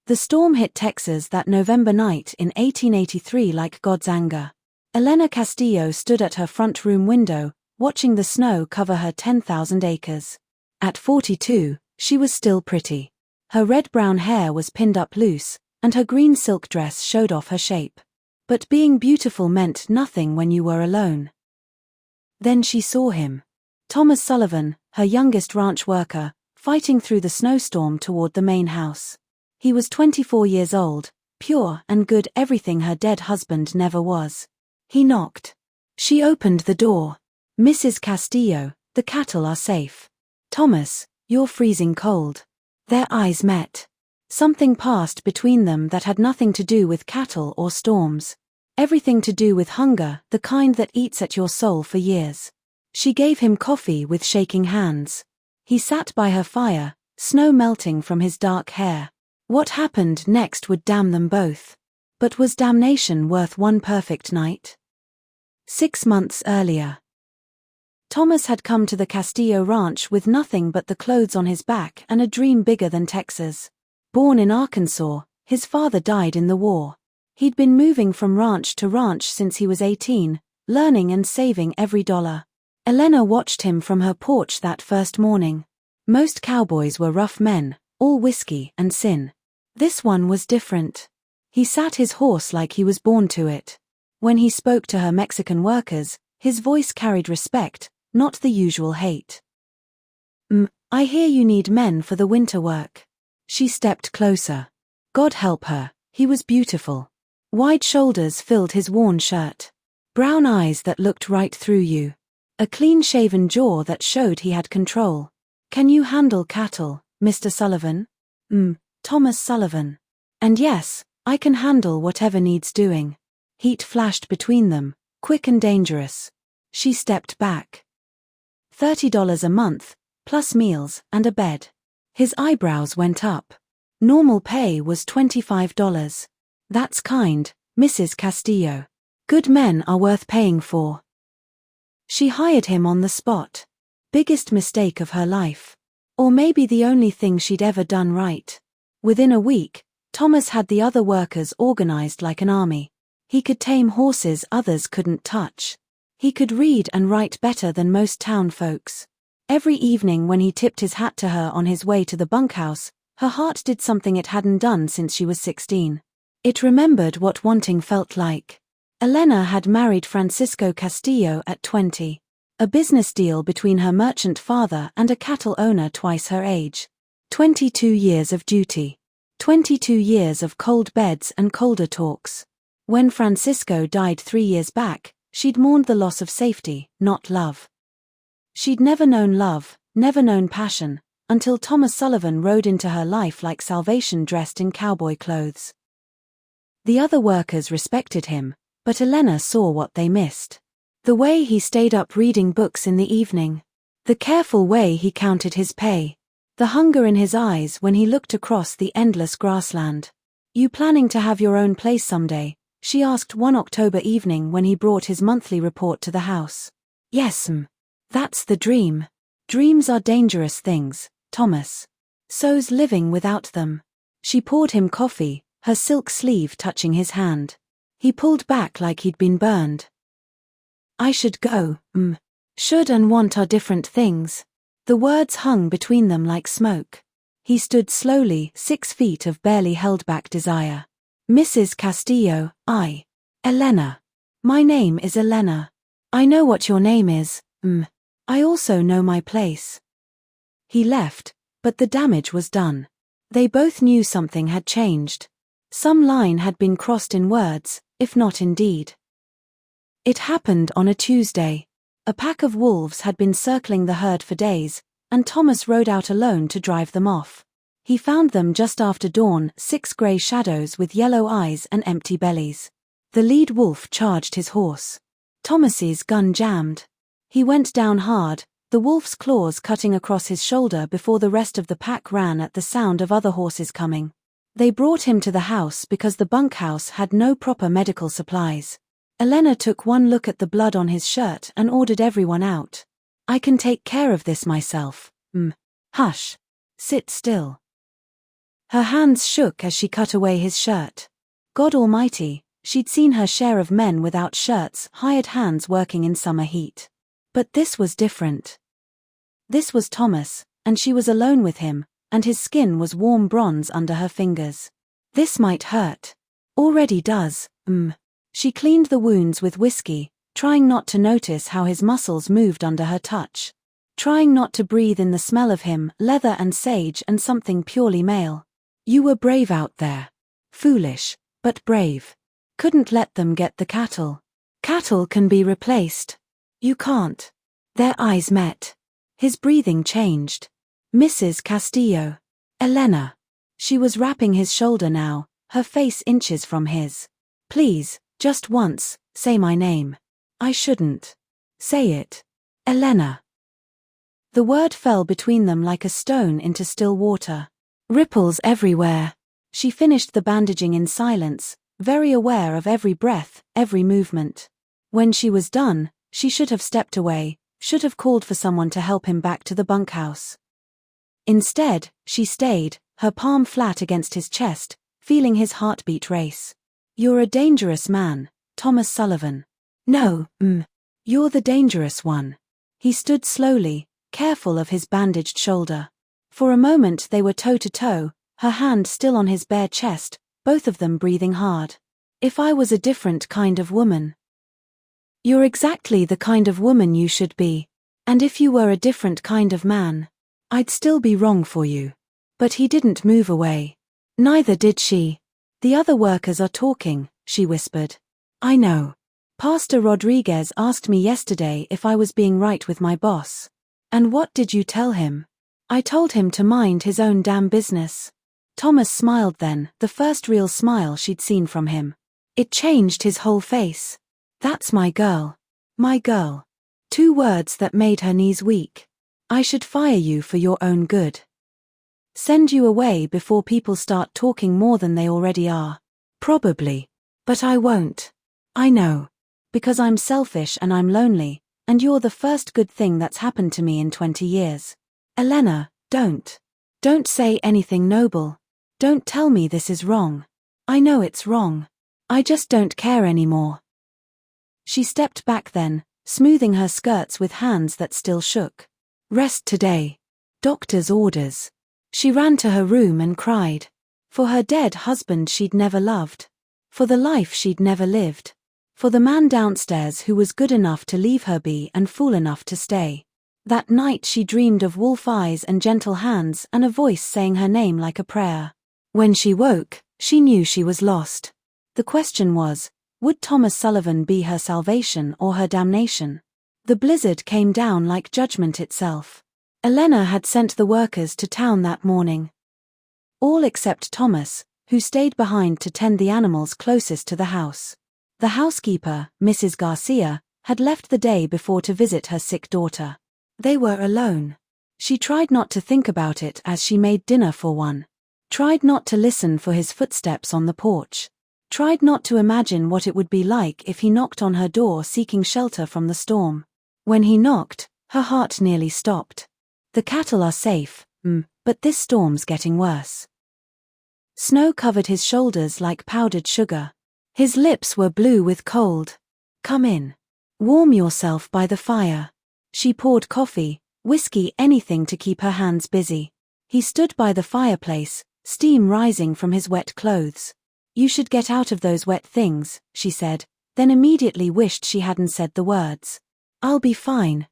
The storm hit Texas that November night in 1883 like God's anger. Elena Castillo stood at her front room window, watching the snow cover her 10,000 acres. At 42, she was still pretty. Her red-brown hair was pinned up loose, and her green silk dress showed off her shape. But being beautiful meant nothing when you were alone. Then she saw him. Thomas Sullivan, her youngest ranch worker, fighting through the snowstorm toward the main house. He was 24 years old, pure and good, everything her dead husband never was. He knocked. She opened the door. "Mrs. Castillo, the cattle are safe." "Thomas, you're freezing cold." Their eyes met. Something passed between them that had nothing to do with cattle or storms. Everything to do with hunger, the kind that eats at your soul for years. She gave him coffee with shaking hands. He sat by her fire, snow melting from his dark hair. What happened next would damn them both. But was damnation worth one perfect night? 6 months earlier. Thomas had come to the Castillo ranch with nothing but the clothes on his back and a dream bigger than Texas. Born in Arkansas, his father died in the war. He'd been moving from ranch to ranch since he was 18, learning and saving every dollar. Elena watched him from her porch that first morning. Most cowboys were rough men, all whiskey and sin. This one was different. He sat his horse like he was born to it. When he spoke to her Mexican workers, his voice carried respect, not the usual hate. I hear you need men for the winter work." She stepped closer. God help her, he was beautiful. Wide shoulders filled his worn shirt. Brown eyes that looked right through you. A clean-shaven jaw that showed he had control. "Can you handle cattle, Mr. Sullivan?" Thomas Sullivan. "And yes, I can handle whatever needs doing." Heat flashed between them, quick and dangerous. She stepped back. $30 a month, plus meals and a bed. His eyebrows went up. Normal pay was $25. "That's kind, Mrs. Castillo. Good men are worth paying for." She hired him on the spot. Biggest mistake of her life. Or maybe the only thing she'd ever done right. Within a week, Thomas had the other workers organized like an army. He could tame horses others couldn't touch. He could read and write better than most town folks. Every evening when he tipped his hat to her on his way to the bunkhouse, her heart did something it hadn't done since she was 16. It remembered what wanting felt like. Elena had married Francisco Castillo at 20. A business deal between her merchant father and a cattle owner twice her age. 22 years of duty. 22 years of cold beds and colder talks. When Francisco died 3 years back, she'd mourned the loss of safety, not love. She'd never known love, never known passion, until Thomas Sullivan rode into her life like salvation dressed in cowboy clothes. The other workers respected him, but Elena saw what they missed. The way he stayed up reading books in the evening. The careful way he counted his pay. The hunger in his eyes when he looked across the endless grassland. "You planning to have your own place someday?" she asked one October evening when he brought his monthly report to the house. "Yes, that's the dream. Dreams are dangerous things, Thomas. So's living without them." She poured him coffee, her silk sleeve touching his hand. He pulled back like he'd been burned. "I should go, Should and want are different things." The words hung between them like smoke. He stood slowly, 6 feet of barely held back desire. "Mrs. Castillo, Elena. My name is Elena. I know what your name is, I also know my place." He left, but the damage was done. They both knew something had changed. Some line had been crossed in words, if not in deed. It happened on a Tuesday. A pack of wolves had been circling the herd for days, and Thomas rode out alone to drive them off. He found them just after dawn, 6 gray shadows with yellow eyes and empty bellies. The lead wolf charged his horse. Thomas's gun jammed. He went down hard, the wolf's claws cutting across his shoulder before the rest of the pack ran at the sound of other horses coming. They brought him to the house because the bunkhouse had no proper medical supplies. Elena took one look at the blood on his shirt and ordered everyone out. "I can take care of this myself. Hush. Sit still." Her hands shook as she cut away his shirt. God almighty, she'd seen her share of men without shirts, hired hands working in summer heat. But this was different. This was Thomas, and she was alone with him, and his skin was warm bronze under her fingers. This might hurt. Already does. She cleaned the wounds with whiskey, trying not to notice how his muscles moved under her touch. Trying not to breathe in the smell of him, leather and sage and something purely male. You were brave out there. Foolish, but brave. Couldn't let them get the cattle. Cattle can be replaced. You can't. Their eyes met. His breathing changed. Mrs. Castillo. Elena. She was wrapping his shoulder now, her face inches from his. Please, just once, say my name. I shouldn't. Say it. Elena. The word fell between them like a stone into still water. Ripples everywhere. She finished the bandaging in silence, very aware of every breath, every movement. When she was done, she should have stepped away, should have called for someone to help him back to the bunkhouse. Instead, she stayed, her palm flat against his chest, feeling his heartbeat race. You're a dangerous man, Thomas Sullivan. No, you're the dangerous one. He stood slowly, careful of his bandaged shoulder. For a moment they were toe-to-toe, her hand still on his bare chest, both of them breathing hard. If I was a different kind of woman. You're exactly the kind of woman you should be. And if you were a different kind of man, I'd still be wrong for you. But he didn't move away. Neither did she. The other workers are talking, she whispered. I know. Pastor Rodriguez asked me yesterday if I was being right with my boss. And what did you tell him? I told him to mind his own damn business. Thomas smiled then, the first real smile she'd seen from him. It changed his whole face. That's my girl. My girl. 2 words that made her knees weak. I should fire you for your own good. Send you away before people start talking more than they already are. Probably. But I won't. I know. Because I'm selfish and I'm lonely, and you're the first good thing that's happened to me in 20 years. Elena, don't. Don't say anything noble. Don't tell me this is wrong. I know it's wrong. I just don't care anymore. She stepped back then, smoothing her skirts with hands that still shook. Rest today. Doctor's orders. She ran to her room and cried. For her dead husband she'd never loved. For the life she'd never lived. For the man downstairs who was good enough to leave her be and fool enough to stay. That night she dreamed of wolf eyes and gentle hands and a voice saying her name like a prayer. When she woke, she knew she was lost. The question was, would Thomas Sullivan be her salvation or her damnation? The blizzard came down like judgment itself. Elena had sent the workers to town that morning. All except Thomas, who stayed behind to tend the animals closest to the house. The housekeeper, Mrs. Garcia, had left the day before to visit her sick daughter. They were alone. She tried not to think about it as she made dinner for one. Tried not to listen for his footsteps on the porch. Tried not to imagine what it would be like if he knocked on her door seeking shelter from the storm. When he knocked, her heart nearly stopped. The cattle are safe, but this storm's getting worse. Snow covered his shoulders like powdered sugar. His lips were blue with cold. Come in. Warm yourself by the fire. She poured coffee, whiskey, anything to keep her hands busy. He stood by the fireplace, steam rising from his wet clothes. You should get out of those wet things, she said, then immediately wished she hadn't said the words. I'll be fine,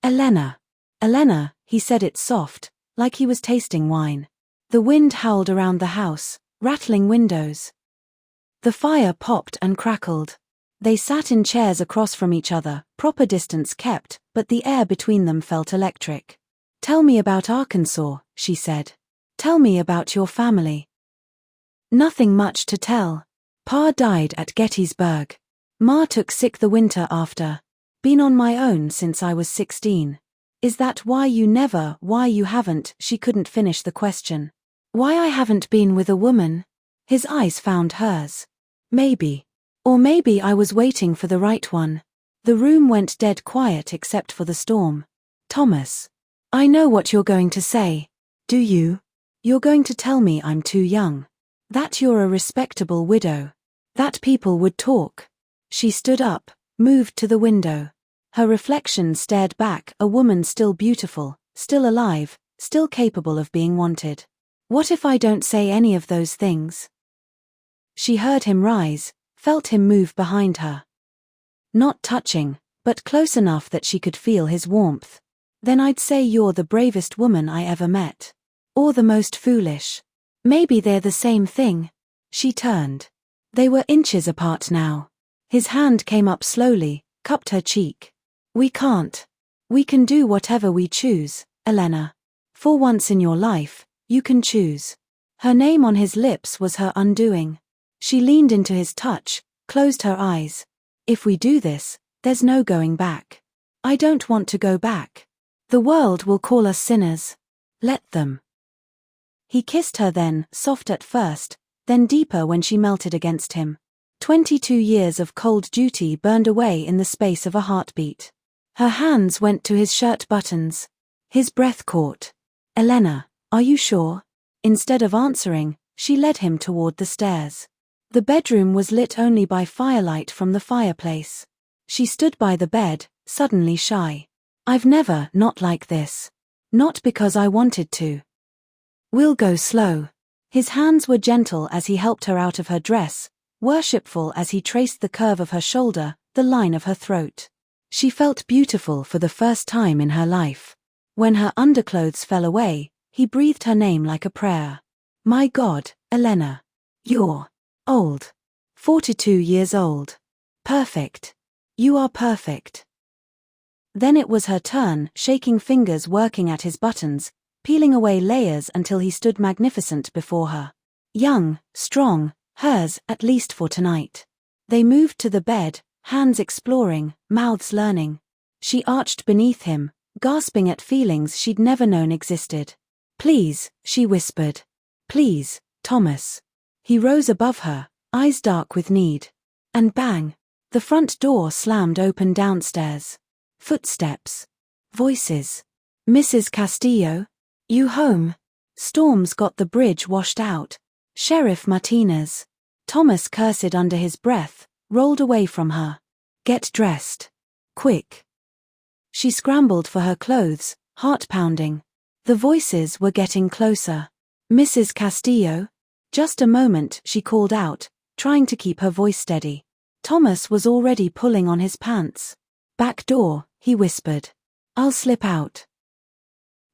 Elena. Elena, he said it soft, like he was tasting wine. The wind howled around the house, rattling windows. The fire popped and crackled. They sat in chairs across from each other, proper distance kept, but the air between them felt electric. Tell me about Arkansas, she said. Tell me about your family. Nothing much to tell. Pa died at Gettysburg. Ma took sick the winter after. Been on my own since I was 16. Is that why you haven't, she couldn't finish the question. Why I haven't been with a woman? His eyes found hers. Maybe. Or maybe I was waiting for the right one. The room went dead quiet except for the storm. Thomas. I know what you're going to say. Do you? You're going to tell me I'm too young? That you're a respectable widow? That people would talk? She stood up, moved to the window. Her reflection stared back, a woman still beautiful, still alive, still capable of being wanted. What if I don't say any of those things? She heard him rise, felt him move behind her. Not touching, but close enough that she could feel his warmth. Then I'd say you're the bravest woman I ever met. Or the most foolish. Maybe they're the same thing. She turned. They were inches apart now. His hand came up slowly, cupped her cheek. We can't. We can do whatever we choose, Elena. For once in your life, you can choose. Her name on his lips was her undoing. She leaned into his touch, closed her eyes. If we do this, there's no going back. I don't want to go back. The world will call us sinners. Let them. He kissed her then, soft at first, then deeper when she melted against him. 22 years of cold duty burned away in the space of a heartbeat. Her hands went to his shirt buttons. His breath caught. Elena, are you sure? Instead of answering, she led him toward the stairs. The bedroom was lit only by firelight from the fireplace. She stood by the bed, suddenly shy. I've never not like this. Not because I wanted to. We'll go slow. His hands were gentle as he helped her out of her dress, worshipful as he traced the curve of her shoulder, the line of her throat. She felt beautiful for the first time in her life. When her underclothes fell away, he breathed her name like a prayer. My God, Elena. You're old. 42 years old. Perfect. You are perfect. Then it was her turn, shaking fingers working at his buttons, peeling away layers until he stood magnificent before her. Young, strong, hers, at least for tonight. They moved to the bed, hands exploring, mouths learning. She arched beneath him, gasping at feelings she'd never known existed. Please, she whispered. Please, Thomas. He rose above her, eyes dark with need. And bang! The front door slammed open downstairs. Footsteps. Voices. Mrs. Castillo? You home? Storms got the bridge washed out. Sheriff Martinez. Thomas cursed under his breath, rolled away from her. Get dressed. Quick. She scrambled for her clothes, heart pounding. The voices were getting closer. Mrs. Castillo? Just a moment, she called out, trying to keep her voice steady. Thomas was already pulling on his pants. Back door, he whispered. I'll slip out.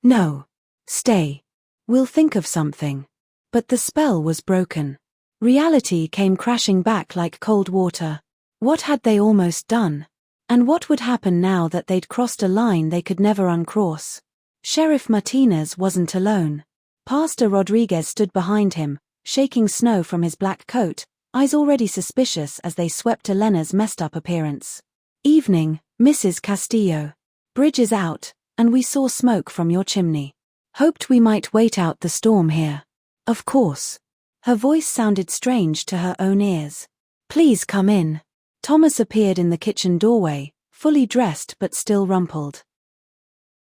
No. Stay. We'll think of something. But the spell was broken. Reality came crashing back like cold water. What had they almost done? And what would happen now that they'd crossed a line they could never uncross? Sheriff Martinez wasn't alone. Pastor Rodriguez stood behind him, shaking snow from his black coat, eyes already suspicious as they swept Elena's messed-up appearance. Evening, Mrs. Castillo. Bridge is out, and we saw smoke from your chimney. Hoped we might wait out the storm here. Of course. Her voice sounded strange to her own ears. Please come in. Thomas appeared in the kitchen doorway, fully dressed but still rumpled.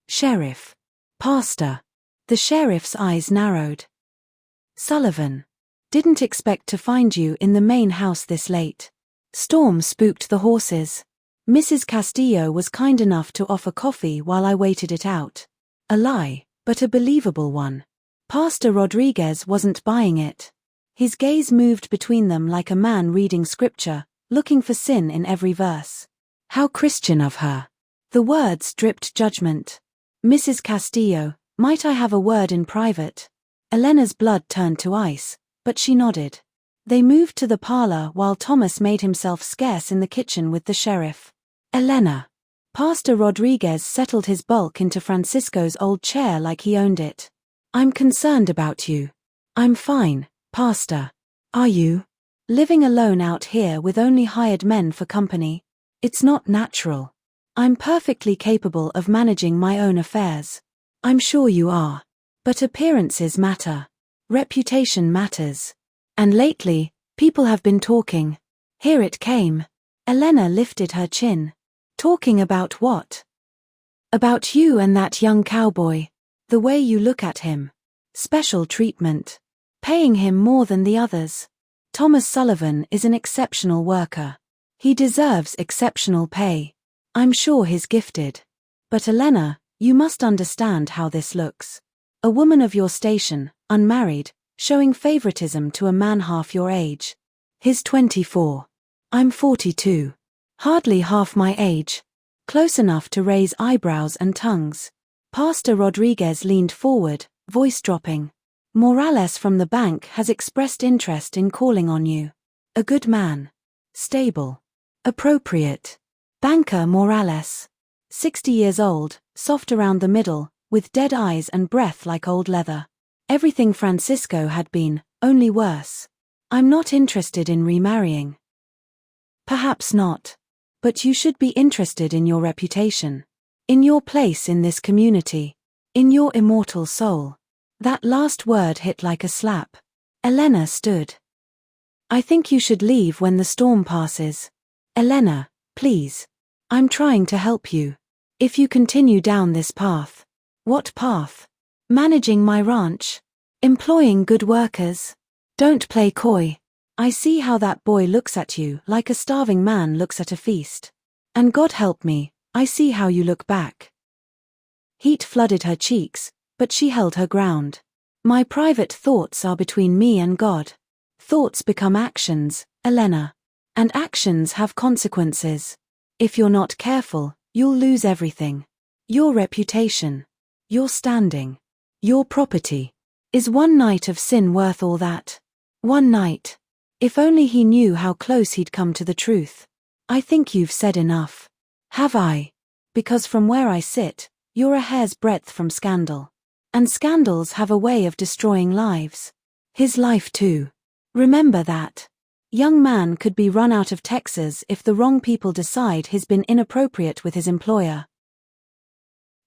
Sheriff. Pastor. The sheriff's eyes narrowed. Sullivan. Didn't expect to find you in the main house this late. Storm spooked the horses. Mrs. Castillo was kind enough to offer coffee while I waited it out. A lie, but a believable one. Pastor Rodriguez wasn't buying it. His gaze moved between them like a man reading scripture, looking for sin in every verse. How Christian of her. The words dripped judgment. Mrs. Castillo, might I have a word in private? Elena's blood turned to ice, but she nodded. They moved to the parlor while Thomas made himself scarce in the kitchen with the sheriff. Elena. Pastor Rodriguez settled his bulk into Francisco's old chair like he owned it. I'm concerned about you. I'm fine, Pastor. Are you? Living alone out here with only hired men for company. It's not natural. I'm perfectly capable of managing my own affairs. I'm sure you are. But appearances matter. Reputation matters. And lately, people have been talking. Here it came. Elena lifted her chin. Talking about what? About you and that young cowboy. The way you look at him. Special treatment. Paying him more than the others. Thomas Sullivan is an exceptional worker. He deserves exceptional pay. I'm sure he's gifted. But Elena, you must understand how this looks. A woman of your station, unmarried, showing favoritism to a man half your age. He's 24. I'm 42. Hardly half my age. Close enough to raise eyebrows and tongues. Pastor Rodriguez leaned forward, voice dropping. Morales from the bank has expressed interest in calling on you. A good man. Stable. Appropriate. Banker Morales. 60 years old, soft around the middle, with dead eyes and breath like old leather. Everything Francisco had been, only worse. I'm not interested in remarrying. Perhaps not. But you should be interested in your reputation. In your place in this community. In your immortal soul. That last word hit like a slap. Elena stood. I think you should leave when the storm passes. Elena, please. I'm trying to help you. If you continue down this path. What path? Managing my ranch. Employing good workers. Don't play coy. I see how that boy looks at you like a starving man looks at a feast. And God help me, I see how you look back. Heat flooded her cheeks, but she held her ground. My private thoughts are between me and God. Thoughts become actions, Elena. And actions have consequences. If you're not careful, you'll lose everything. Your reputation. Your standing. Your property. Is one night of sin worth all that? One night. If only he knew how close he'd come to the truth. I think you've said enough. Have I? Because from where I sit, you're a hair's breadth from scandal. And scandals have a way of destroying lives. His life too. Remember that. Young man could be run out of Texas if the wrong people decide he's been inappropriate with his employer.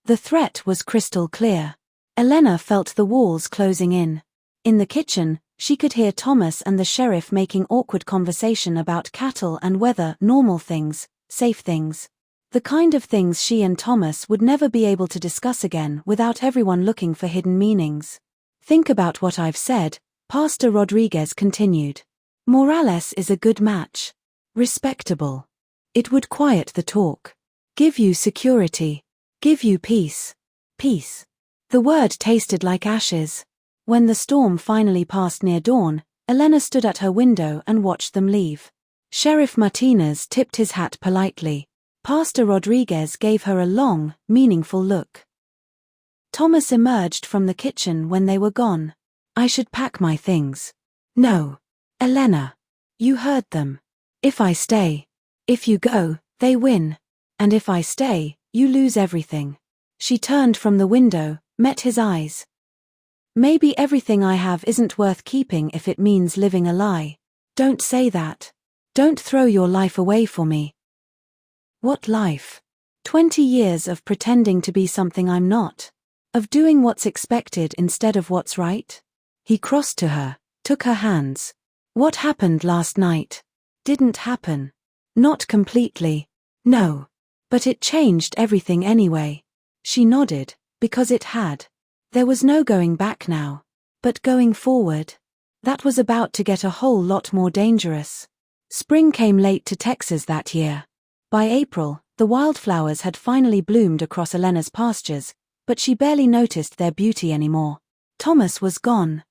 The threat was crystal clear. Elena felt the walls closing in. In the kitchen, she could hear Thomas and the sheriff making awkward conversation about cattle and weather, normal things, safe things. The kind of things she and Thomas would never be able to discuss again without everyone looking for hidden meanings. Think about what I've said, Pastor Rodriguez continued. Morales is a good match. Respectable. It would quiet the talk. Give you security. Give you peace. Peace. The word tasted like ashes. When the storm finally passed near dawn, Elena stood at her window and watched them leave. Sheriff Martinez tipped his hat politely. Pastor Rodriguez gave her a long, meaningful look. Thomas emerged from the kitchen when they were gone. I should pack my things. No. Elena. You heard them. If I stay. If you go, they win. And if I stay, you lose everything. She turned from the window, met his eyes. Maybe everything I have isn't worth keeping if it means living a lie. Don't say that. Don't throw your life away for me. What life? 20 years of pretending to be something I'm not. Of doing what's expected instead of what's right? He crossed to her, took her hands. What happened last night? Didn't happen. Not completely. No. But it changed everything anyway. She nodded, because it had. There was no going back now. But going forward? That was about to get a whole lot more dangerous. Spring came late to Texas that year. By April, the wildflowers had finally bloomed across Elena's pastures, but she barely noticed their beauty anymore. Thomas was gone.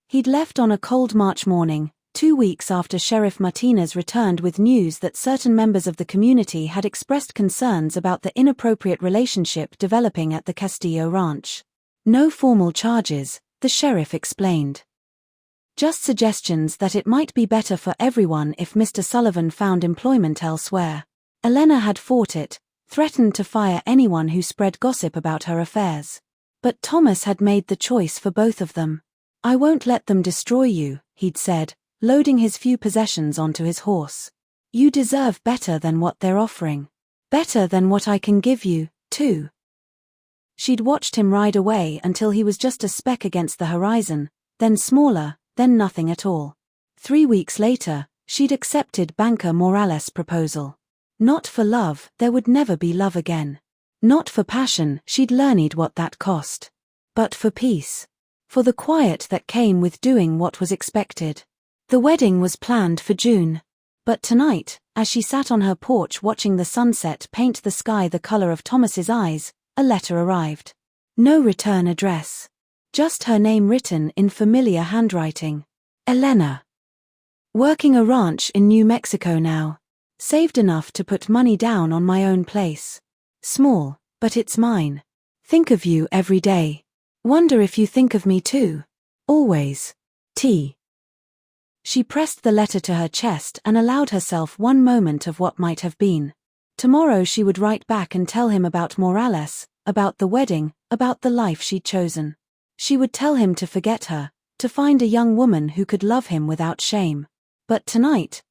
He'd left on a cold March morning, 2 weeks after Sheriff Martinez returned with news that certain members of the community had expressed concerns about the inappropriate relationship developing at the Castillo Ranch. No formal charges, the sheriff explained. Just suggestions that it might be better for everyone if Mr. Sullivan found employment elsewhere. Elena had fought it, threatened to fire anyone who spread gossip about her affairs. But Thomas had made the choice for both of them. I won't let them destroy you, he'd said, loading his few possessions onto his horse. You deserve better than what they're offering. Better than what I can give you, too. She'd watched him ride away until he was just a speck against the horizon, then smaller, then nothing at all. 3 weeks later, she'd accepted banker Morales' proposal. Not for love, there would never be love again. Not for passion, she'd learned what that cost. But for peace. for the quiet that came with doing what was expected. The wedding was planned for June. But tonight, as she sat on her porch watching the sunset paint the sky the color of Thomas's eyes, a letter arrived. No return address. Just her name written in familiar handwriting. Elena. Working a ranch in New Mexico now. Saved enough to put money down on my own place. Small, but it's mine. Think of you every day. Wonder if you think of me too. Always. T. She pressed the letter to her chest and allowed herself one moment of what might have been. Tomorrow she would write back and tell him about Morales, about the wedding, about the life she'd chosen. She would tell him to forget her, to find a young woman who could love him without shame. But tonight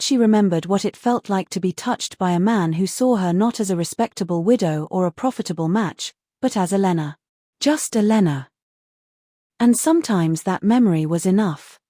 she remembered what it felt like to be touched by a man who saw her not as a respectable widow or a profitable match, but as Elena. Just Elena. And sometimes that memory was enough.